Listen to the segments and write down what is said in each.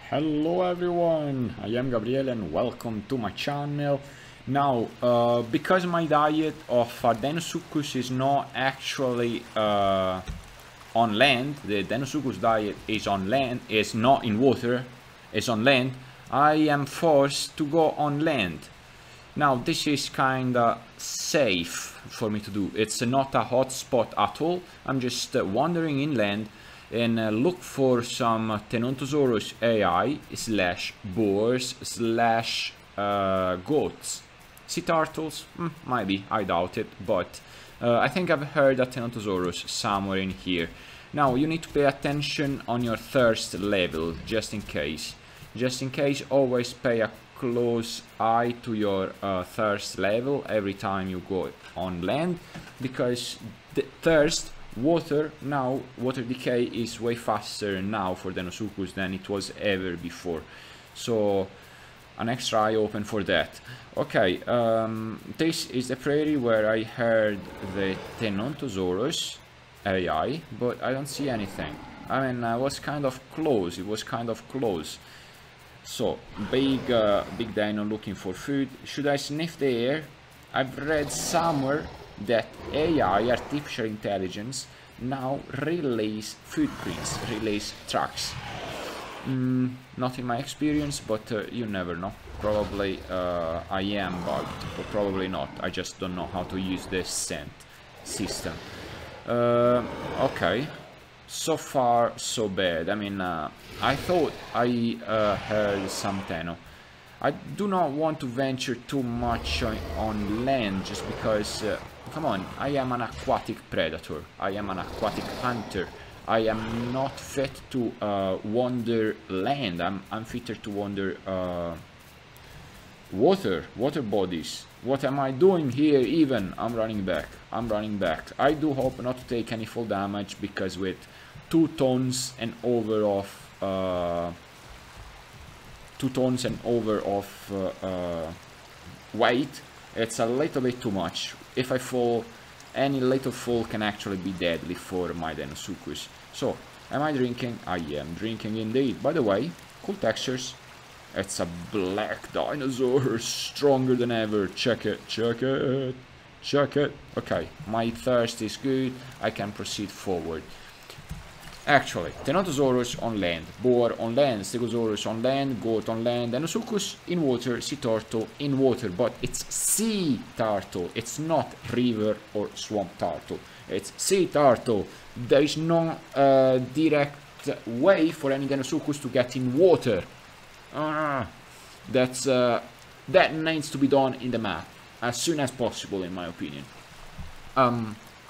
Hello everyone, I am Gabriele and welcome to my channel. Now, because my diet of Deinosuchus is not actually on land, the Deinosuchus diet is on land, is not in water, is on land, I am forced to go on land. Now this is kinda safe for me to do. It's not a hotspot at all. I'm just wandering inland and look for some Deinosuchus AI slash boars slash goats. Sea turtles? Maybe, I doubt it, but I think I've heard a Deinosuchus somewhere in here. Now you need to pay attention on your thirst level, just in case. Just in case, always pay a close eye to your thirst level every time you go on land, because the thirst, water decay is way faster now for Deinosuchus than it was ever before, so an extra eye open for that. Okay, this is the prairie where I heard the Deinosuchus AI, but I don't see anything. I mean, I was kind of close, it was kind of close. So, big dino looking for food. Should I sniff the air? I've read somewhere that AI, artificial intelligence, now relays footprints, relays tracks. Not in my experience, but you never know. Probably I am bugged, but probably not. I just don't know how to use this scent system. Okay. So far, so bad. I mean, I thought I heard some Deino. I do not want to venture too much on land, just because, come on, I am an aquatic predator. I am an aquatic hunter. I am not fit to wander land. I'm fitter to wander water bodies. What am I doing here even? I'm running back. I'm running back. I do hope not to take any fall damage, because with 2 tons and over of weight, it's a little bit too much. If I fall, any little fall can actually be deadly for my Deinosuchus. So, am I drinking? I am drinking indeed. By the way, cool textures. It's a black dinosaur, stronger than ever. Check it, check it, check it. Okay, my thirst is good. I can proceed forward. Actually, Deinosuchus on land, boar on land, Stegosaurus on land, goat on land, Deinosuchus in water, sea turtle in water, but it's sea turtle, it's not river or swamp turtle, it's sea turtle. There is no direct way for any Deinosuchus to get in water. That needs to be done in the map as soon as possible, in my opinion.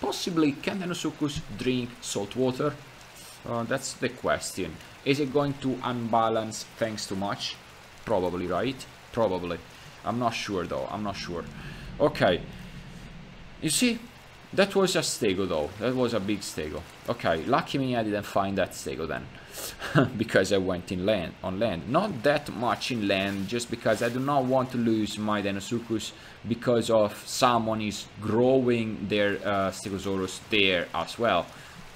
Possibly, can Deinosuchus drink salt water? That's the question. Is it going to unbalance things too much? Probably, right? Probably. I'm not sure though, I'm not sure. Okay. You see? That was a stego though. That was a big stego. Okay, lucky me I didn't find that stego then. Because I went on land. Not that much in land, just because I do not want to lose my Deinosuchus because of someone is growing their Stegosaurus there as well.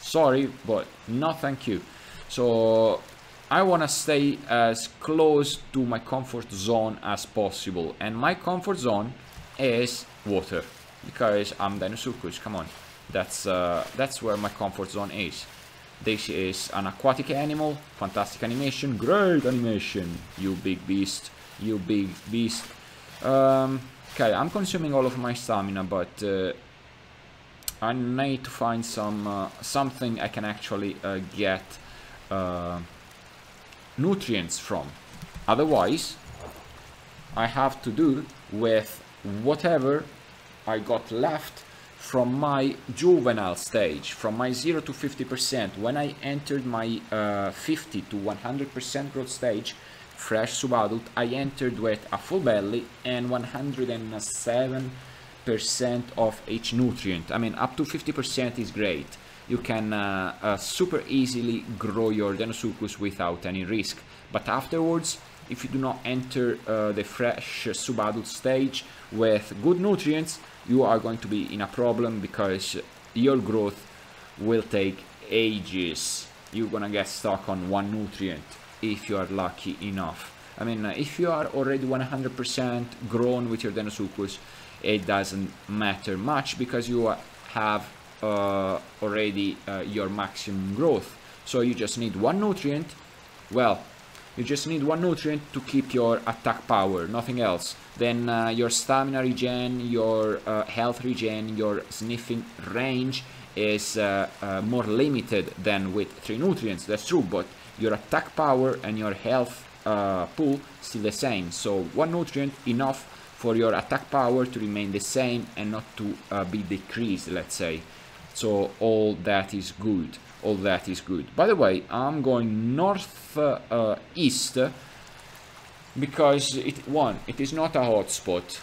Sorry, but no thank you. So I want to stay as close to my comfort zone as possible, and my comfort zone is water, because I'm Deinosuchus. Come on, that's where my comfort zone is. This is an aquatic animal, fantastic animation, great animation, you big beast, you big beast. Okay, I'm consuming all of my stamina, but I need to find some something I can actually get nutrients from. Otherwise, I have to do with whatever I got left from my juvenile stage, from my 0 to 50%. When I entered my 50 to 100% growth stage, fresh subadult, I entered with a full belly and 107% of each nutrient. I mean, up to 50% is great. You can super easily grow your Deinosuchus without any risk. But afterwards, if you do not enter the fresh subadult stage with good nutrients, you are going to be in a problem, because your growth will take ages. You're gonna get stuck on one nutrient. if you are lucky enough. I mean, if you are already 100% grown with your Deinosuchus, it doesn't matter much because you have already your maximum growth. So you just need one nutrient. Well, you just need one nutrient to keep your attack power, nothing else. Then your stamina regen, your health regen, your sniffing range is more limited than with 3 nutrients, that's true, but your attack power and your health pool still the same. So one nutrient enough for your attack power to remain the same and not to be decreased, let's say. So all that is good. All that is good. By the way, I'm going north east because it is not a hotspot.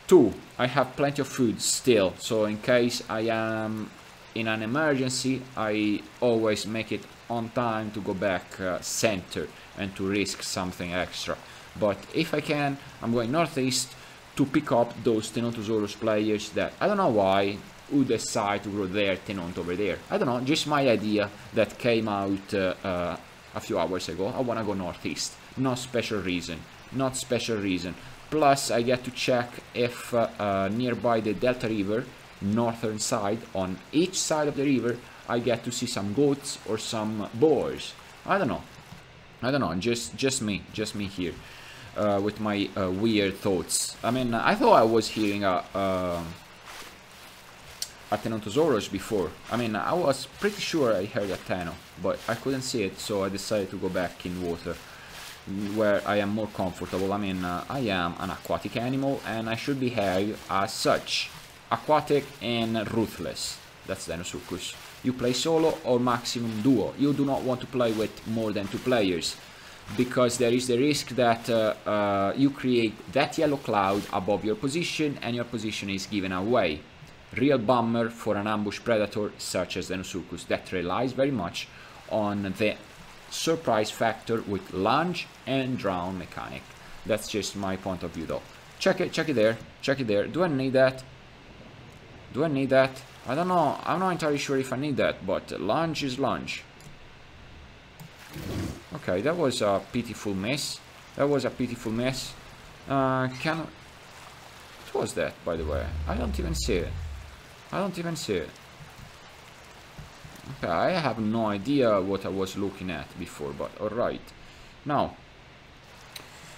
2, I have plenty of food still, so in case I am in an emergency, I always make it on time to go back center and to risk something extra. But if I can, I'm going northeast to pick up those Deinosuchus players that I don't know why would decide to grow their tenant over there. I don't know, just my idea that came out a few hours ago. I wanna go northeast. No special reason. Not special reason. Plus, I get to check if nearby the Delta River, northern side, on each side of the river, I get to see some goats or some boars. I don't know. I don't know. Just me here with my weird thoughts. I mean, I thought I was hearing a Deinosuchus before. I mean, I was pretty sure I heard a Deino, but I couldn't see it, so I decided to go back in water where I am more comfortable. I mean, I am an aquatic animal and I should behave as such. Aquatic and ruthless. That's Deinosuchus. You play solo or maximum duo. You do not want to play with more than 2 players because there is the risk that you create that yellow cloud above your position and your position is given away. Real bummer for an ambush predator such as Deinosuchus that relies very much on the surprise factor with lunge and drown mechanic. That's just my point of view though. Check it there, check it there. Do I need that? Do I need that? I don't know, I'm not entirely sure if I need that, but lunge is lunge. Okay, that was a pitiful miss. That was a pitiful miss. What was that, by the way? I don't even see it. I don't even see it. Okay, I have no idea what I was looking at before, but alright. Now,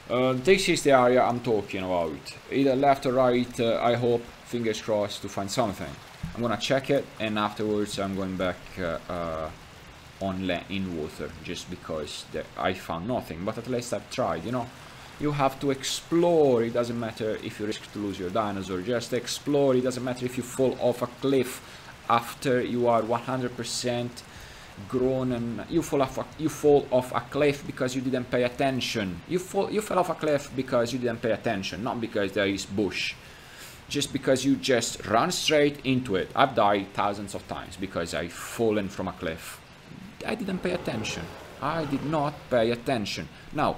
this is the area I'm talking about. Either left or right, I hope, fingers crossed, to find something. I'm gonna check it, and afterwards I'm going back in water, just because I found nothing. But at least I've tried, you know. You have to explore. It doesn't matter if you risk to lose your dinosaur, just explore. It doesn't matter if you fall off a cliff after you are 100% grown and you fall off a cliff because you didn't pay attention. You fell off a cliff because you didn't pay attention, not because there is bush. Just because you just run straight into it. I've died thousands of times because I've fallen from a cliff. I didn't pay attention. I did not pay attention. Now,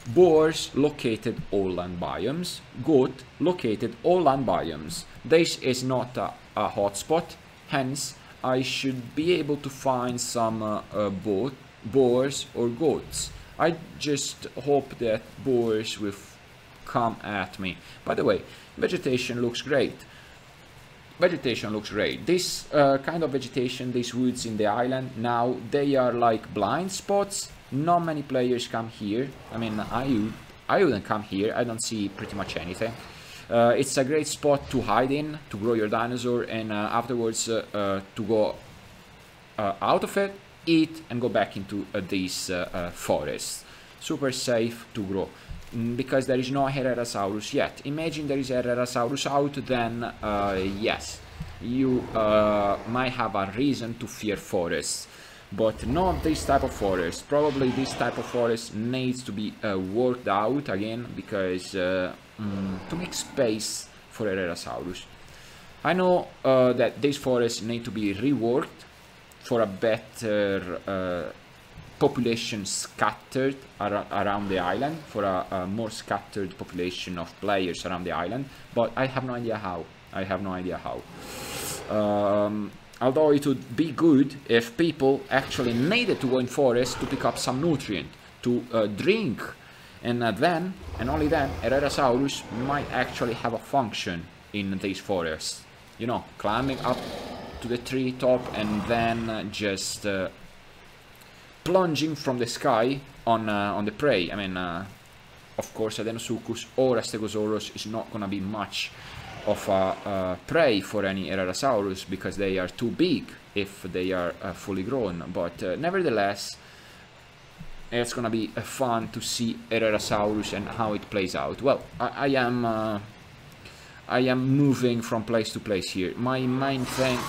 boars located all land biomes. Goat located all land biomes. This is not a hotspot, hence I should be able to find some boars or goats. I just hope that boars will come at me. By the way, vegetation looks great. Vegetation looks great. This kind of vegetation, these woods in the island, now they are like blind spots. Not many players come here. I mean, I wouldn't come here. I don't see pretty much anything. It's a great spot to hide in, to grow your dinosaur, and afterwards to go out of it, eat, and go back into these forests. Super safe to grow. Because there is no Herrerasaurus yet. Imagine there is a Herrerasaurus out, then yes, you might have a reason to fear forests. But not this type of forest. Probably this type of forest needs to be worked out again, because to make space for Herrerasaurus. I know that these forests need to be reworked for a better population scattered around the island, for a more scattered population of players around the island, but I have no idea how. I have no idea how. Although it would be good if people actually needed to go in forest to pick up some nutrient, to drink. And then, and only then, Herrerasaurus might actually have a function in these forests. You know, climbing up to the tree top and then just plunging from the sky on the prey. I mean, of course, a Deinosuchus or a Stegosaurus is not gonna be much of a prey for any Herrerasaurus because they are too big if they are fully grown. But nevertheless, it's gonna be fun to see Herrerasaurus and how it plays out. Well, I am moving from place to place here. My main thing...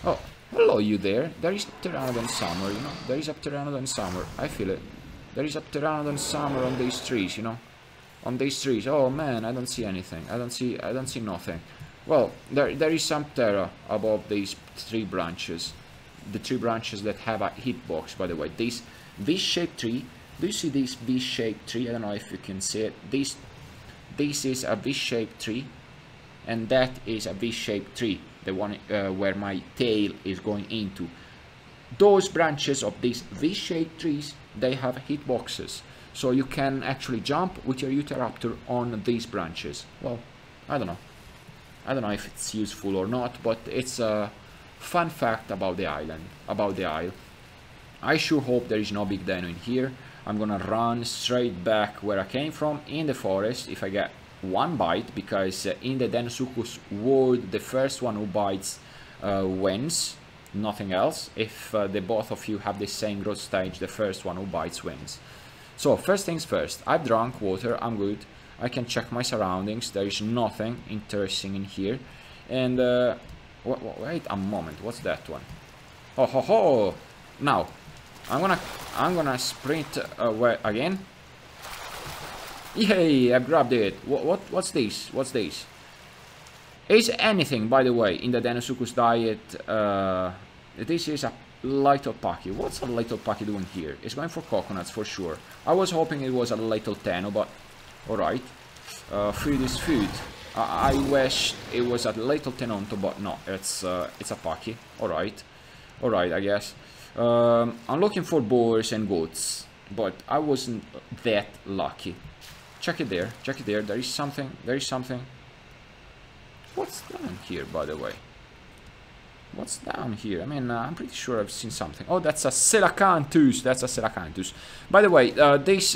Oh, hello you there. There is Pteranodon summer, you know. There is a Pteranodon summer. I feel it. There is a Pteranodon summer on these trees, you know. On these trees. Oh man, I don't see anything. I don't see nothing. Well, there is some Ptera above these three branches. The three branches that have a hitbox, by the way. This V-shaped tree. Do you see this V-shaped tree? I don't know if you can see it. This is a V-shaped tree, and that is a V-shaped tree, the one where my tail is going into. Those branches of these V-shaped trees, they have hitboxes, so you can actually jump with your Utahraptor on these branches. Well, I don't know if it's useful or not, but it's a fun fact about the island, about the isle. I sure hope there is no big dino in here. I'm gonna run straight back where I came from in the forest if I get one bite, because in the Deinosuchus world the first one who bites wins, nothing else. If the both of you have the same growth stage, the first one who bites wins. So first things first, I've drunk water, I'm good. I can check my surroundings, there is nothing interesting in here. And wait a moment, what's that one? Oh ho ho! Now I'm gonna sprint where again? Yay! I grabbed it. What's this? What's this? Is anything, by the way, in the Deinosuchus diet? This is a little Paki. What's a little Paki doing here? It's going for coconuts for sure. I was hoping it was a little Tenno, but alright. Food is food. I wish it was a little Tenonto, but no, it's a Paki. Alright. Alright, I guess. I'm looking for boars and goats, but I wasn't that lucky. Check it there, there is something, What's down here, by the way? What's down here? I mean, I'm pretty sure I've seen something. Oh, that's a Coelacanthus, By the way, these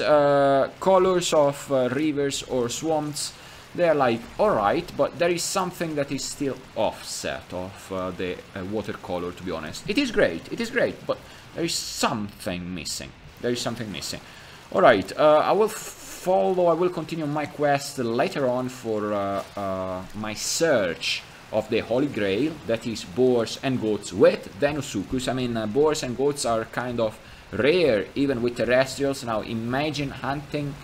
colors of rivers or swamps, they're like alright, but there is something that is still offset of the watercolor, to be honest. It is great, but there is something missing. Alright, I will continue my quest later on for my search of the Holy Grail, that is boars and goats with Deinosuchus. I mean, boars and goats are kind of rare, even with terrestrials. Now imagine hunting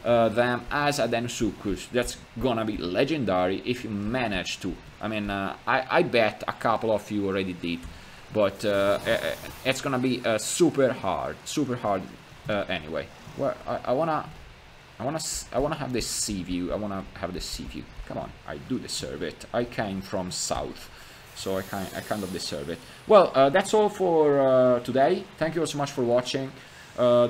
them as a Deinosuchus. That's gonna be legendary if you manage to. I mean, I bet a couple of you already did, but it's gonna be super hard anyway. Well, I wanna have this sea view. Come on, I do deserve it. I came from south, so I kind of deserve it. Well, that's all for today. Thank you so much for watching.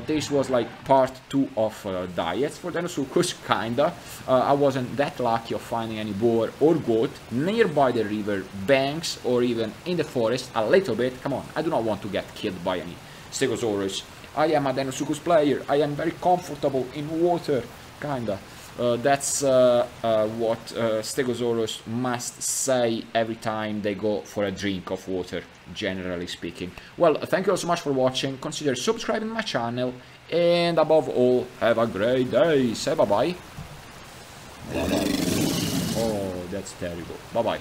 This was like part 2 of diets for Deinosuchus, kinda. I wasn't that lucky of finding any boar or goat nearby the river banks or even in the forest a little bit. Come on, I do not want to get killed by any Stegosaurus. I am a Deinosuchus player. I am very comfortable in water, kinda. That's what Stegosaurus must say every time they go for a drink of water, generally speaking. Well, thank you all so much for watching. Consider subscribing to my channel, and above all, have a great day. Say bye-bye. Bye-bye. Oh, that's terrible. Bye-bye.